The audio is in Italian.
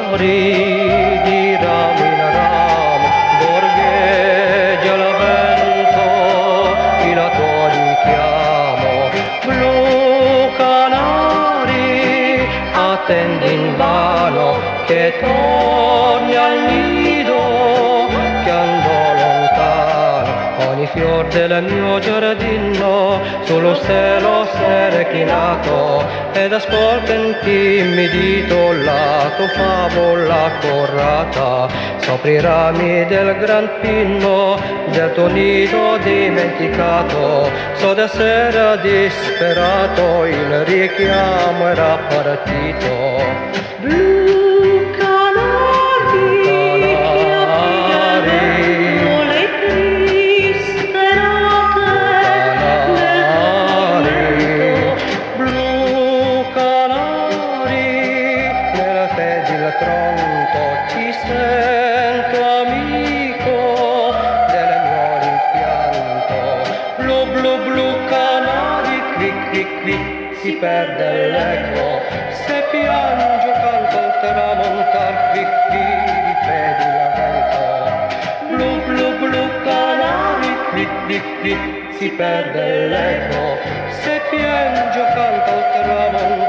canari di ramo in ramo, gorgheggia il vento, chi la tua richiamo. Blu canari, attendi invano che torni al nido che andò lontano. Ogni fior del mio giardino sullo stelo s'è reclinato ed ascolta intimidito la tua favola corrata sopra i rami del gran pino del tuo nido dimenticato. So d'essere disperato, il richiamo era partito. Blu canari, le disperate nel vento. Blu canari, nella fede il tronco ti sento amico del mio rimpianto. Blu blu blu canari, qui qui qui si perde l'eco. Se piango canto il tramontar, qui qui ripeti la vento. Blu blu blu canari, qui qui qui si perde l'eco. Se piango canto il tramontar.